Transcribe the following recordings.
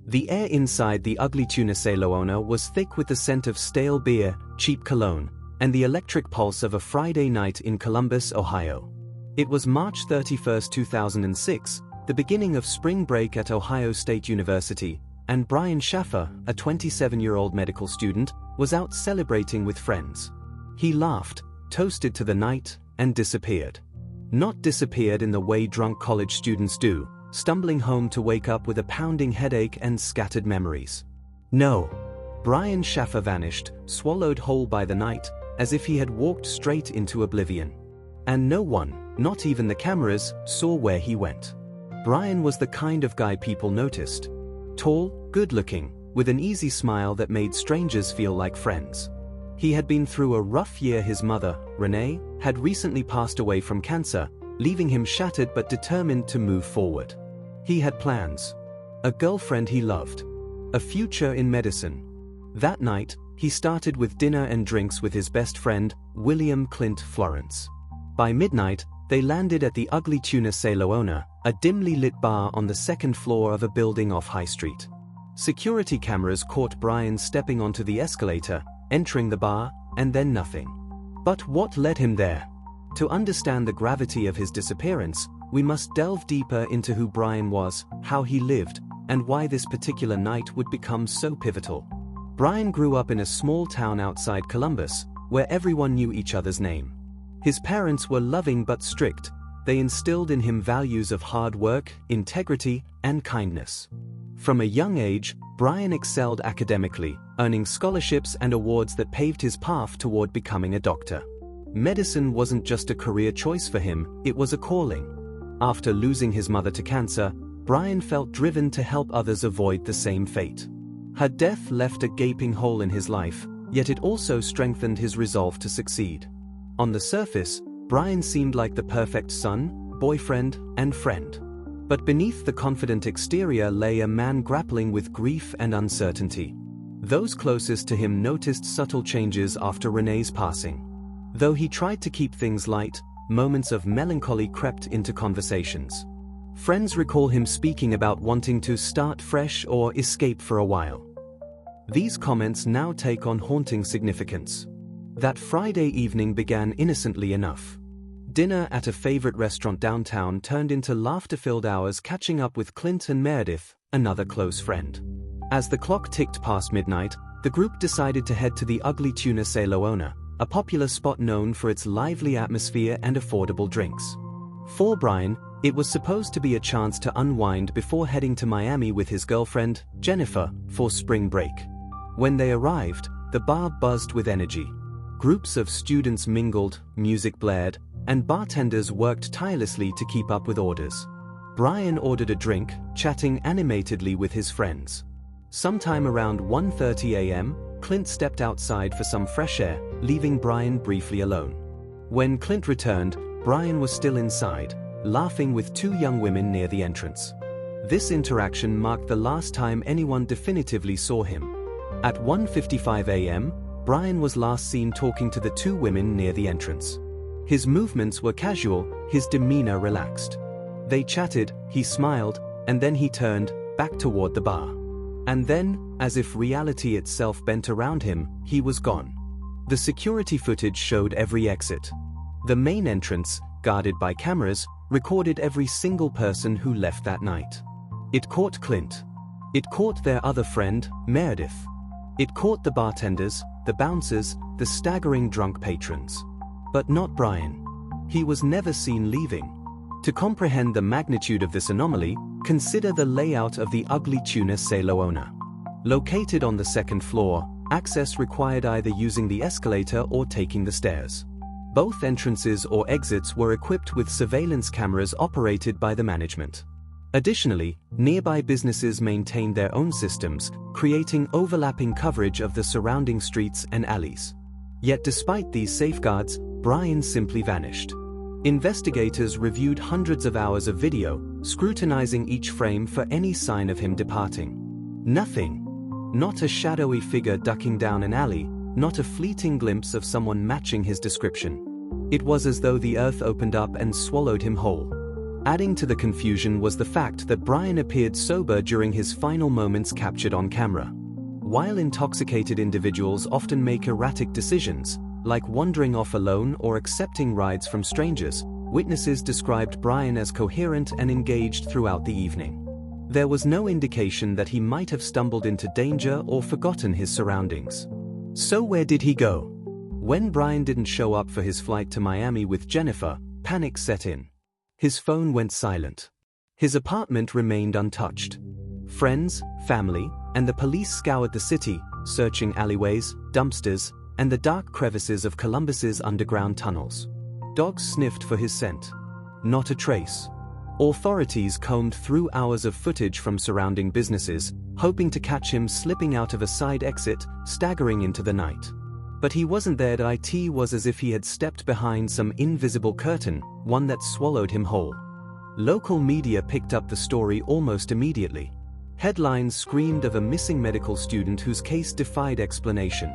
The air inside the ugly tuna silo owner was thick with the scent of stale beer, cheap cologne, and the electric pulse of a Friday night in Columbus, Ohio. It was March 31, 2006, the beginning of spring break at Ohio State University, and Brian Shaffer, a 27-year-old medical student, was out celebrating with friends. He laughed, toasted to the night, and disappeared. Not disappeared in the way drunk college students do, stumbling home to wake up with a pounding headache and scattered memories. No. Brian Shaffer vanished, swallowed whole by the night, as if he had walked straight into oblivion. And no one, not even the cameras, saw where he went. Brian was the kind of guy people noticed. Tall, good-looking, with an easy smile that made strangers feel like friends. He had been through a rough year. His mother, Renee, had recently passed away from cancer, leaving him shattered but determined to move forward. He had plans. A girlfriend he loved. A future in medicine. That night, he started with dinner and drinks with his best friend, William Clint Florence. By midnight, they landed at the Ugly Tuna Salo Owner, a dimly lit bar on the second floor of a building off High Street. Security cameras caught Brian stepping onto the escalator, entering the bar, and then nothing. But what led him there? To understand the gravity of his disappearance, we must delve deeper into who Brian was, how he lived, and why this particular night would become so pivotal. Brian grew up in a small town outside Columbus, where everyone knew each other's name. His parents were loving but strict. They instilled in him values of hard work, integrity, and kindness. From a young age, Brian excelled academically, earning scholarships and awards that paved his path toward becoming a doctor. Medicine wasn't just a career choice for him, it was a calling. After losing his mother to cancer, Brian felt driven to help others avoid the same fate. Her death left a gaping hole in his life, yet it also strengthened his resolve to succeed. On the surface, Brian seemed like the perfect son, boyfriend, and friend. But beneath the confident exterior lay a man grappling with grief and uncertainty. Those closest to him noticed subtle changes after Renee's passing. Though he tried to keep things light, moments of melancholy crept into conversations. Friends recall him speaking about wanting to start fresh or escape for a while. These comments now take on haunting significance. That Friday evening began innocently enough. Dinner at a favorite restaurant downtown turned into laughter-filled hours catching up with Clint and Meredith, another close friend. As the clock ticked past midnight, the group decided to head to the Ugly Tuna Salo Owner, a popular spot known for its lively atmosphere and affordable drinks. For Brian, it was supposed to be a chance to unwind before heading to Miami with his girlfriend, Jennifer, for spring break. When they arrived, the bar buzzed with energy. Groups of students mingled, music blared, and bartenders worked tirelessly to keep up with orders. Brian ordered a drink, chatting animatedly with his friends. Sometime around 1:30 a.m., Clint stepped outside for some fresh air, leaving Brian briefly alone. When Clint returned, Brian was still inside, laughing with two young women near the entrance. This interaction marked the last time anyone definitively saw him. At 1:55 a.m., Brian was last seen talking to the two women near the entrance. His movements were casual, his demeanor relaxed. They chatted, he smiled, and then he turned back toward the bar. And then, as if reality itself bent around him, he was gone. The security footage showed every exit. The main entrance, guarded by cameras, recorded every single person who left that night. It caught Clint. It caught their other friend, Meredith. It caught the bartenders, the bouncers, the staggering drunk patrons. But not Brian. He was never seen leaving. To comprehend the magnitude of this anomaly, consider the layout of the Ugly Tuna Salo Owner. Located on the second floor, access required either using the escalator or taking the stairs. Both entrances or exits were equipped with surveillance cameras operated by the management. Additionally, nearby businesses maintained their own systems, creating overlapping coverage of the surrounding streets and alleys. Yet despite these safeguards, Brian simply vanished. Investigators reviewed hundreds of hours of video, scrutinizing each frame for any sign of him departing. Nothing. Not a shadowy figure ducking down an alley, not a fleeting glimpse of someone matching his description. It was as though the earth opened up and swallowed him whole. Adding to the confusion was the fact that Brian appeared sober during his final moments captured on camera. While intoxicated individuals often make erratic decisions, like wandering off alone or accepting rides from strangers, witnesses described Brian as coherent and engaged throughout the evening. There was no indication that he might have stumbled into danger or forgotten his surroundings. So where did he go? When Brian didn't show up for his flight to Miami with Jennifer, panic set in. His phone went silent. His apartment remained untouched. Friends, family, and the police scoured the city, searching alleyways, dumpsters, and the dark crevices of Columbus's underground tunnels. Dogs sniffed for his scent. Not a trace. Authorities combed through hours of footage from surrounding businesses, hoping to catch him slipping out of a side exit, staggering into the night. But he wasn't there. It was as if he had stepped behind some invisible curtain, one that swallowed him whole. Local media picked up the story almost immediately. Headlines screamed of a missing medical student whose case defied explanation.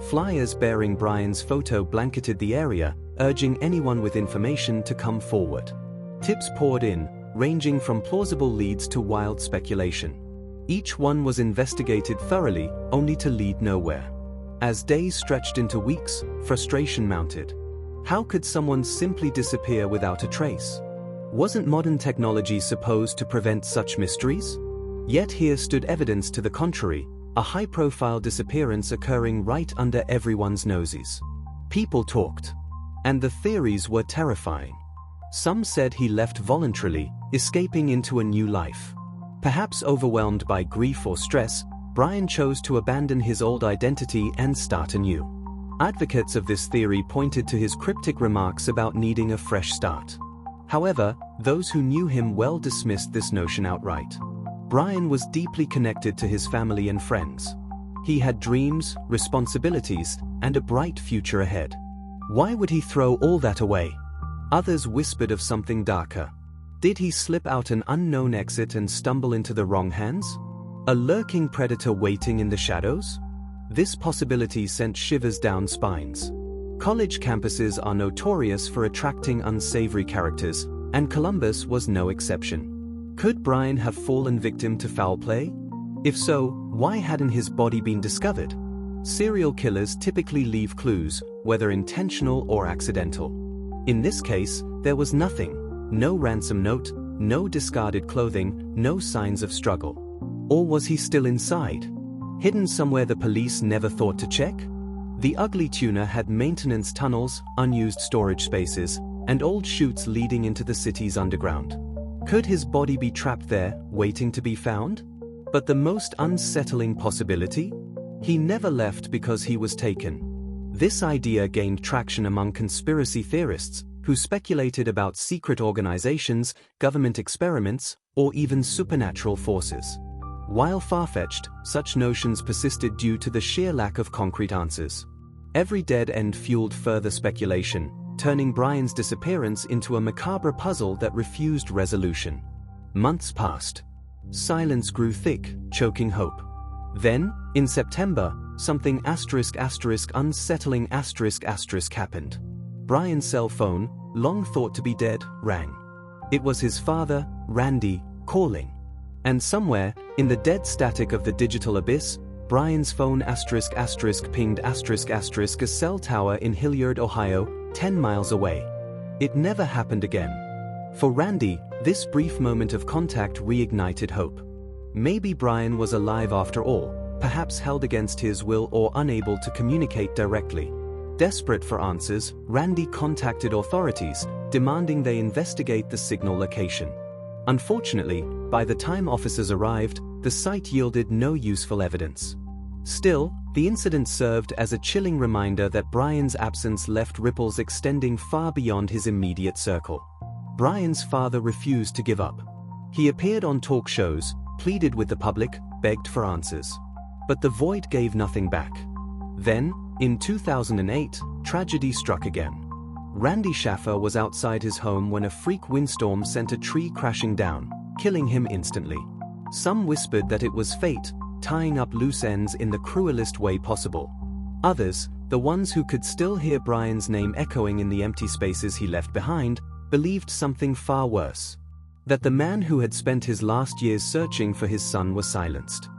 Flyers bearing Brian's photo blanketed the area, urging anyone with information to come forward. Tips poured in, ranging from plausible leads to wild speculation. Each one was investigated thoroughly, only to lead nowhere. As days stretched into weeks, frustration mounted. How could someone simply disappear without a trace? Wasn't modern technology supposed to prevent such mysteries? Yet here stood evidence to the contrary, a high-profile disappearance occurring right under everyone's noses. People talked. And the theories were terrifying. Some said he left voluntarily, escaping into a new life. Perhaps overwhelmed by grief or stress, Brian chose to abandon his old identity and start anew. Advocates of this theory pointed to his cryptic remarks about needing a fresh start. However, those who knew him well dismissed this notion outright. Brian was deeply connected to his family and friends. He had dreams, responsibilities, and a bright future ahead. Why would he throw all that away? Others whispered of something darker. Did he slip out an unknown exit and stumble into the wrong hands? A lurking predator waiting in the shadows? This possibility sent shivers down spines. College campuses are notorious for attracting unsavory characters, and Columbus was no exception. Could Brian have fallen victim to foul play? If so, why hadn't his body been discovered? Serial killers typically leave clues, whether intentional or accidental. In this case, there was nothing. No ransom note, no discarded clothing, no signs of struggle. Or was he still inside? Hidden somewhere the police never thought to check? The ugly tuna had maintenance tunnels, unused storage spaces, and old chutes leading into the city's underground. Could his body be trapped there, waiting to be found? But the most unsettling possibility? He never left because he was taken. This idea gained traction among conspiracy theorists, who speculated about secret organizations, government experiments, or even supernatural forces. While far-fetched, such notions persisted due to the sheer lack of concrete answers. Every dead end fueled further speculation, turning Brian's disappearance into a macabre puzzle that refused resolution. Months passed. Silence grew thick, choking hope. Then, in September, something unsettling happened. Brian's cell phone, long thought to be dead, rang. It was his father, Randy, calling. And somewhere, in the dead static of the digital abyss, Brian's phone pinged a cell tower in Hilliard, Ohio, 10 miles away. It never happened again. For Randy, this brief moment of contact reignited hope. Maybe Brian was alive after all, perhaps held against his will or unable to communicate directly. Desperate for answers, Randy contacted authorities, demanding they investigate the signal location. Unfortunately, by the time officers arrived, the site yielded no useful evidence. Still, the incident served as a chilling reminder that Brian's absence left ripples extending far beyond his immediate circle. Brian's father refused to give up. He appeared on talk shows, pleaded with the public, begged for answers. But the void gave nothing back. Then, in 2008, tragedy struck again. Randy Shaffer was outside his home when a freak windstorm sent a tree crashing down, killing him instantly. Some whispered that it was fate, tying up loose ends in the cruelest way possible. Others, the ones who could still hear Brian's name echoing in the empty spaces he left behind, believed something far worse. that the man who had spent his last years searching for his son was silenced.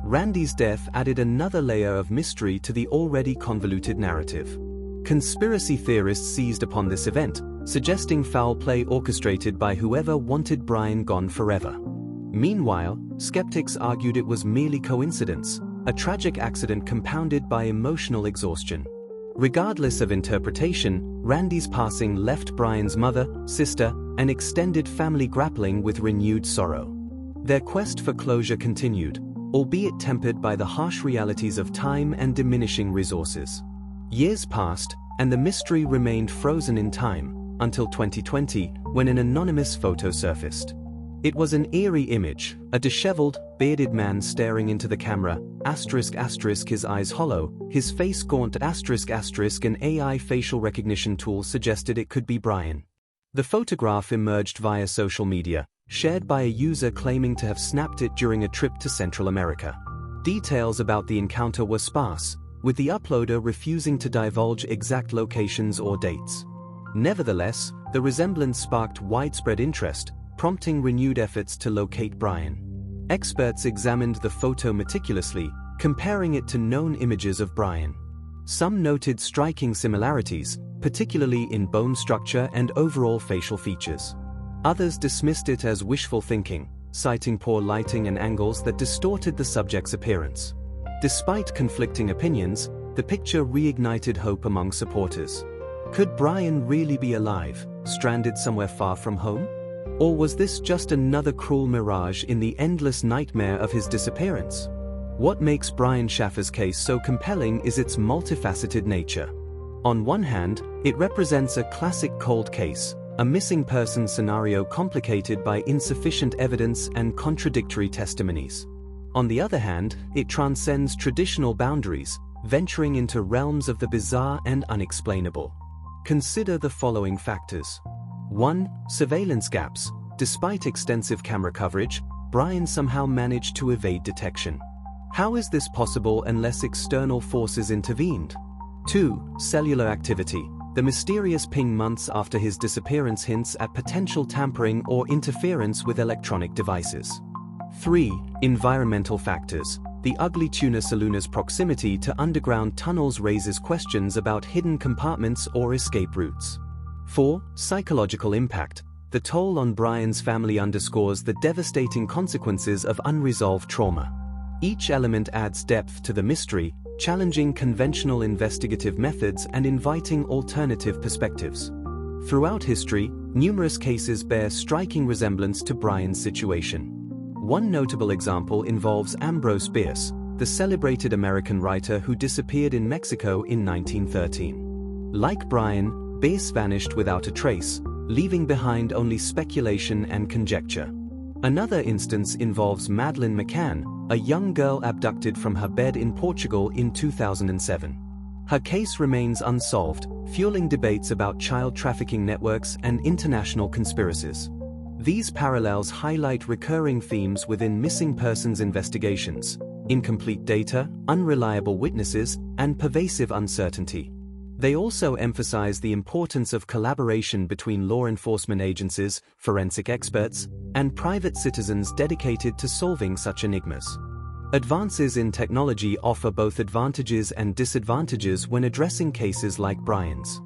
Randy's death added another layer of mystery to the already convoluted narrative. Conspiracy theorists seized upon this event, suggesting foul play orchestrated by whoever wanted Brian gone forever. Meanwhile, skeptics argued it was merely coincidence, a tragic accident compounded by emotional exhaustion. Regardless of interpretation, Randy's passing left Brian's mother, sister, and extended family grappling with renewed sorrow. Their quest for closure continued, albeit tempered by the harsh realities of time and diminishing resources. Years passed, and the mystery remained frozen in time, until 2020, when an anonymous photo surfaced. It was an eerie image, a disheveled, bearded man staring into the camera, his eyes hollow, his face gaunt, an AI facial recognition tool suggested it could be Brian. The photograph emerged via social media, shared by a user claiming to have snapped it during a trip to Central America. Details about the encounter were sparse, with the uploader refusing to divulge exact locations or dates. Nevertheless, the resemblance sparked widespread interest, prompting renewed efforts to locate Brian. Experts examined the photo meticulously, comparing it to known images of Brian. Some noted striking similarities, particularly in bone structure and overall facial features. Others dismissed it as wishful thinking, citing poor lighting and angles that distorted the subject's appearance. Despite conflicting opinions, the picture reignited hope among supporters. Could Brian really be alive, stranded somewhere far from home? Or was this just another cruel mirage in the endless nightmare of his disappearance? What makes Brian Shaffer's case so compelling is its multifaceted nature. On one hand, it represents a classic cold case, a missing person scenario complicated by insufficient evidence and contradictory testimonies. On the other hand, it transcends traditional boundaries, venturing into realms of the bizarre and unexplainable. Consider the following factors. 1. Surveillance gaps. Despite extensive camera coverage, Brian somehow managed to evade detection. How is this possible unless external forces intervened? 2. Cellular activity. The mysterious ping months after his disappearance hints at potential tampering or interference with electronic devices. 3. Environmental factors. The ugly tuna saloon's proximity to underground tunnels raises questions about hidden compartments or escape routes. 4. Psychological impact. The toll on Brian's family underscores the devastating consequences of unresolved trauma. Each element adds depth to the mystery, challenging conventional investigative methods and inviting alternative perspectives. Throughout history, numerous cases bear striking resemblance to Brian's situation. One notable example involves Ambrose Bierce, the celebrated American writer who disappeared in Mexico in 1913. Like Brian, Bierce vanished without a trace, leaving behind only speculation and conjecture. Another instance involves Madeleine McCann, a young girl abducted from her bed in Portugal in 2007. Her case remains unsolved, fueling debates about child trafficking networks and international conspiracies. These parallels highlight recurring themes within missing persons investigations: incomplete data, unreliable witnesses, and pervasive uncertainty. They also emphasize the importance of collaboration between law enforcement agencies, forensic experts, and private citizens dedicated to solving such enigmas. Advances in technology offer both advantages and disadvantages when addressing cases like Brian's.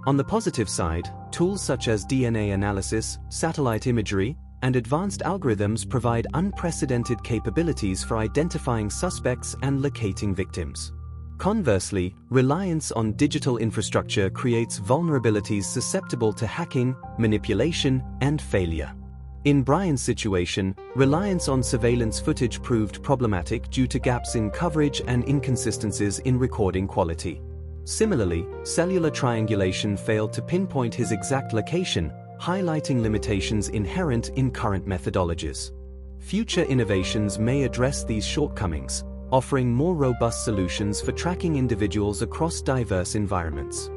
On the positive side, tools such as DNA analysis, satellite imagery, and advanced algorithms provide unprecedented capabilities for identifying suspects and locating victims. Conversely, reliance on digital infrastructure creates vulnerabilities susceptible to hacking, manipulation, and failure. In Brian's situation, reliance on surveillance footage proved problematic due to gaps in coverage and inconsistencies in recording quality. Similarly, cellular triangulation failed to pinpoint his exact location, highlighting limitations inherent in current methodologies. Future innovations may address these shortcomings, offering more robust solutions for tracking individuals across diverse environments.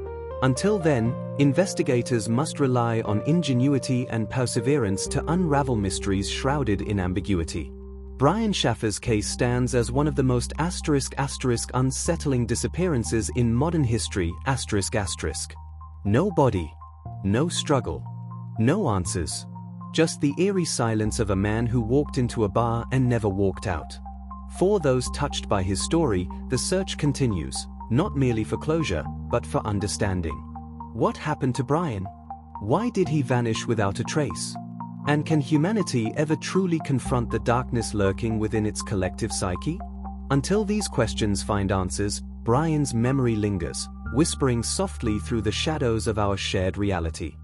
Until then, investigators must rely on ingenuity and perseverance to unravel mysteries shrouded in ambiguity. Brian Shaffer's case stands as one of the most unsettling disappearances in modern history. No body, no struggle, no answers, just the eerie silence of a man who walked into a bar and never walked out. For those touched by his story, the search continues, not merely for closure, but for understanding. What happened to Brian? Why did he vanish without a trace? And can humanity ever truly confront the darkness lurking within its collective psyche? Until these questions find answers, Brian's memory lingers, whispering softly through the shadows of our shared reality.